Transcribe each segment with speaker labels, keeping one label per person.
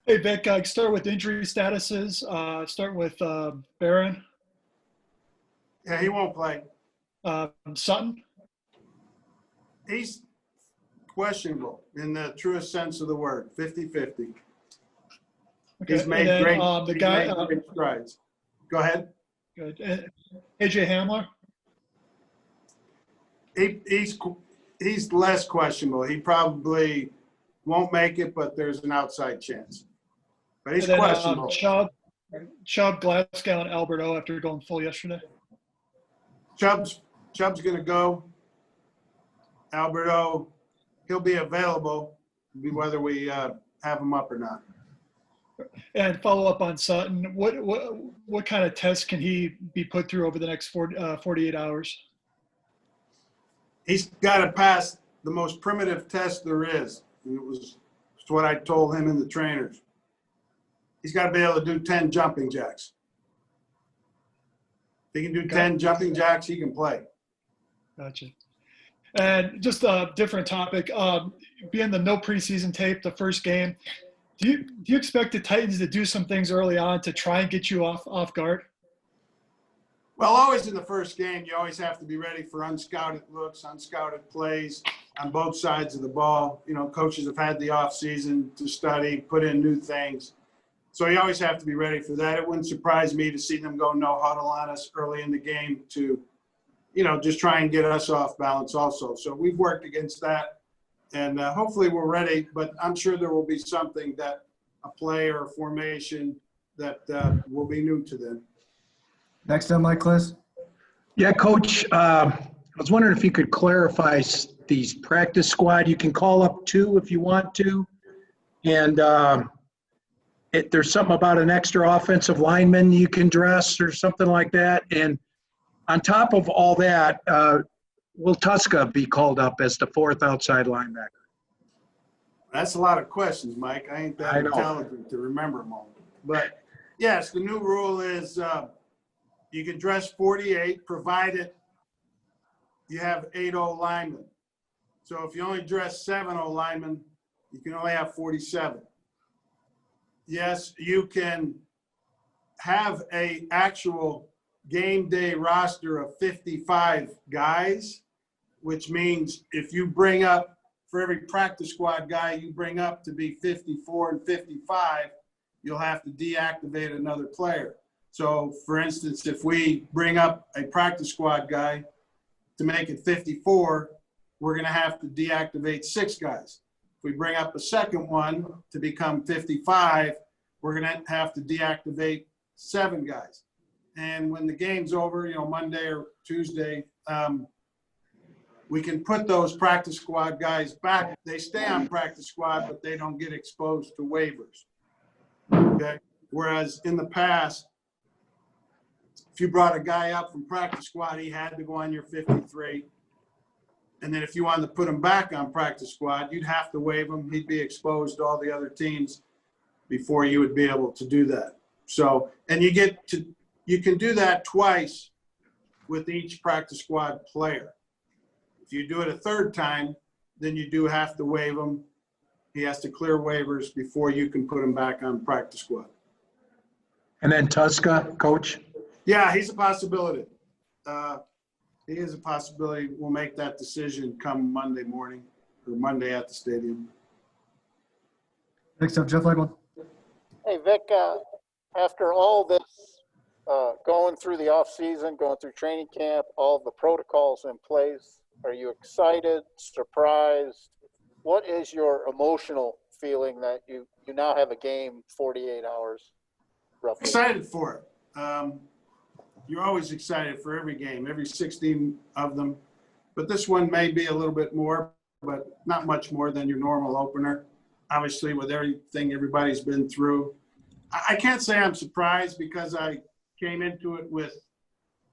Speaker 1: Hey, Vic, start with injury statuses. Start with Barron,
Speaker 2: Yeah, he won't play.
Speaker 1: Sutton.
Speaker 2: He's questionable in the truest sense of the word, 50-50.
Speaker 1: Okay.
Speaker 2: He's made
Speaker 1: and then,
Speaker 2: great,
Speaker 1: the guy,
Speaker 2: great strides. Go ahead.
Speaker 1: good. AJ Hamler.
Speaker 2: He's less questionable. He probably won't make it, but there's an outside chance. But he's
Speaker 1: And then
Speaker 2: questionable.
Speaker 1: Chubb, Glasgow, and Alberto after going full yesterday.
Speaker 2: Chubb's going to go. Alberto, he'll be available. It'll be whether we have him up or not.
Speaker 1: And follow up on Sutton. What kind of tests can he be put through over the next 48 hours?
Speaker 2: He's got to pass the most primitive test there is. And it's what I told him and the trainers. He's got to be able to do 10 jumping jacks. If he can do 10 jumping jacks, he can play.
Speaker 1: Gotcha. And just a different topic, being the no preseason tape, the first game, do you expect the Titans to do some things early on to try and get you off guard?
Speaker 2: Well, always in the first game, you always have to be ready for unscouted looks, unscouted plays on both sides of the ball. You know, coaches have had the off season to study, put in new things. So you always have to be ready for that. It wouldn't surprise me to see them go no huddle on us early in the game to, you know, just try and get us off balance also. So we've worked against that, and hopefully we're ready. But I'm sure there will be something that a play or a formation that will be new to them.
Speaker 3: Next up, Mike Kliss.
Speaker 4: Yeah, Coach, I was wondering if you could clarify these practice squad. You can call up 2 if you want to. And there's something about an extra offensive lineman you can dress or something like that. And on top of all that, will Tuska be called up as the 4th outside linebacker?
Speaker 2: That's a lot of questions, Mike. I ain't that intelligent to remember them all. But, yes, the new rule is you can dress 48 provided you have 8 O-linemen. So if you only dress 7 O-linemen, you can only have 47. Yes, you can have a actual game day roster of 55 guys, which means if you bring up, for every practice squad guy you bring up to be 54 and 55, you'll have to deactivate another player. So, for instance, if we bring up a practice squad guy to make it 54, we're going to have to deactivate 6 guys. If we bring up a second one to become 55, we're going to have to deactivate 7 guys. And when the game's over, you know, Monday or Tuesday, we can put those practice squad guys back. They stay on practice squad, but they don't get exposed to waivers. Okay. Whereas in the past, if you brought a guy up from practice squad, he had to go on your 53. And then if you wanted to put him back on practice squad, you'd have to waive him. He'd be exposed to all the other teams before you would be able to do that. So, and you can do that twice with each practice squad player. If you do it a third time, then you do have to waive him. He has to clear waivers before you can put him back on practice squad.
Speaker 4: And then Tuska, Coach?
Speaker 2: Yeah, he's a possibility. He is a possibility. We'll make that decision come Monday morning or Monday at the stadium.
Speaker 3: Next up, Jeff Legland.
Speaker 5: Hey, Vic, after all this going through the off season, going through training camp, all the protocols in place, are you excited, surprised? What is your emotional feeling that you now have a game 48 hours roughly?
Speaker 2: Excited for it. You're always excited for every game, every 16 of them. But this one may be a little bit more, but not much more than your normal opener. Obviously, with everything everybody's been through. I can't say I'm surprised because I came into it with,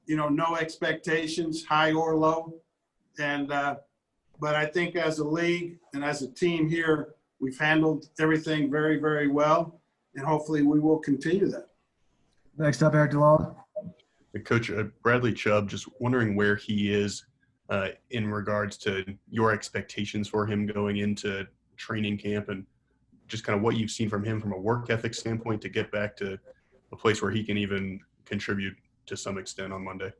Speaker 2: you know, no expectations, high or low. And but I think as a league and as a team here, we've handled everything very, very well. And hopefully we will continue that.
Speaker 3: Next up, Eric DeLaw.
Speaker 6: Coach Bradley Chubb, just wondering where he is in regards to your expectations for him going into training camp and just kind of what you've seen from him from a work ethic standpoint to get back to a place where he can even contribute to some extent on Monday?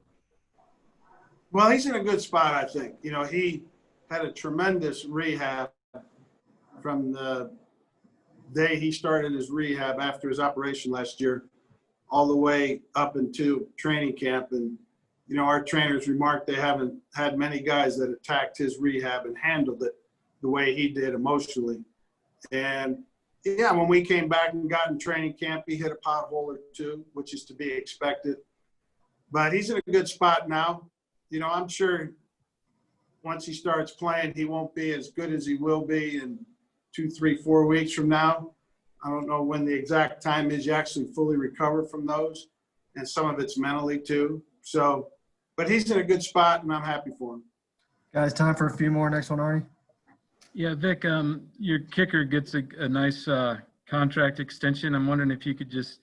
Speaker 2: Well, he's in a good spot, I think. He had a tremendous rehab from the day he started his rehab after his operation last year all the way up into training camp. And, our trainers remarked they haven't had many guys that attacked his rehab and handled it the way he did emotionally. And, yeah, when we came back and got in training camp, he hit a pothole or two, which is to be expected. But he's in a good spot now. I'm sure once he starts playing, he won't be as good as he will be in 2, 3, 4 weeks from now. I don't know when the exact time is you actually fully recover from those, and some of it's mentally too. So, but he's in a good spot, and I'm happy for him.
Speaker 3: Guys, time for a few more. Next one, Arnie.
Speaker 7: Yeah, Vic, your kicker gets a nice contract extension. I'm wondering if you could just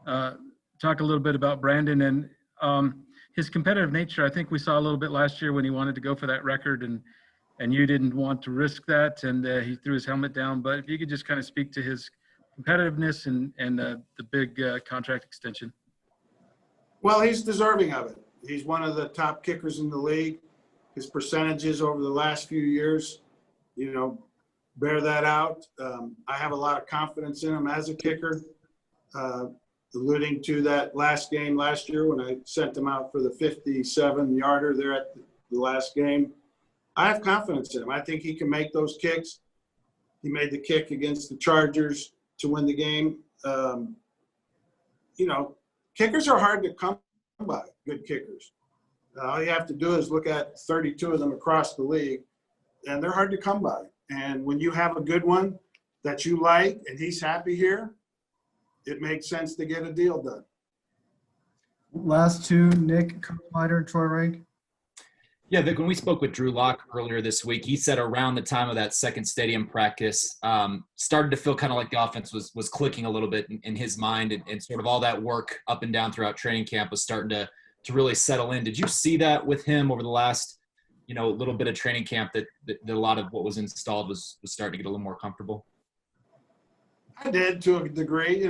Speaker 7: talk a little bit about Brandon and his competitive nature. I think we saw a little bit last year when he wanted to go for that record, and you didn't want to risk that, and he threw his helmet down. But if you could just kind of speak to his competitiveness and the big contract extension.
Speaker 2: Well, he's deserving of it. He's one of the top kickers in the league. His percentages over the last few years, bear that out. I have a lot of confidence in him as a kicker, alluding to that last game last year when I sent him out for the 57-yarder there at the last game. I have confidence in him. I think he can make those kicks. He made the kick against the Chargers to win the game. Kickers are hard to come by, good kickers. All you have to do is look at 32 of them across the league, and they're hard to come by. And when you have a good one that you like and he's happy here, it makes sense to get a deal done.
Speaker 3: Last two, Nick, Coach Snyder, and Troy Rank.
Speaker 8: Yeah, Vic, when we spoke with Drew Lock earlier this week, he said around the time of that second stadium practice, started to feel kind of like the offense was clicking a little bit in his mind, and sort of all that work up and down throughout training camp was starting to really settle in. Did you see that with him over the last, little bit of training camp that a lot of what was installed was starting to get a little more comfortable?
Speaker 2: I did to a degree,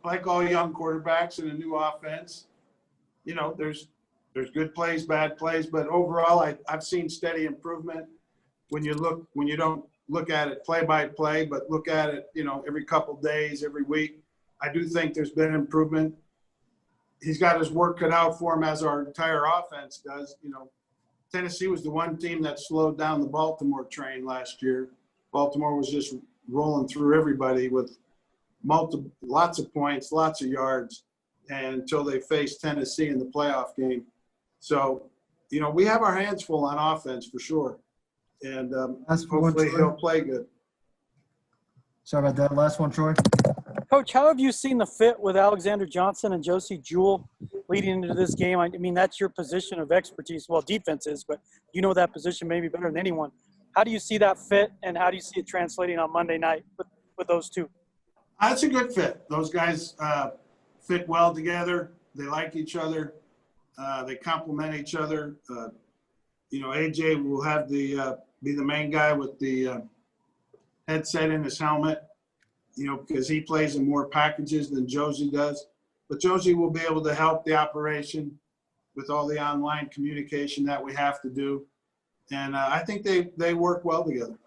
Speaker 2: like all young quarterbacks in a new offense. There's good plays, bad plays, but overall, I've seen steady improvement. When you don't look at it play by play, but look at it, every couple days, every week. I do think there's been improvement. He's got his work cut out for him, as our entire offense does. Tennessee was the one team that slowed down the Baltimore train last year. Baltimore was just rolling through everybody with lots of points, lots of yards, and until they faced Tennessee in the playoff game. So, we have our hands full on offense for sure. And hopefully he'll play good.
Speaker 3: Sorry about that. Last one, Troy.
Speaker 9: Coach, how have you seen the fit with Alexander Johnson and Josie Jewell leading into this game? I mean, that's your position of expertise. Well, defense is, but that position maybe better than anyone. How do you see that fit, and how do you see it translating on Monday night with those two?
Speaker 2: That's a good fit. Those guys fit well together. They like each other. They complement each other. AJ will have be the main guy with the headset in his helmet, because he plays in more packages than Josie does. But Josie will be able to help the operation with all the online communication that we have to do. And I think they work well together.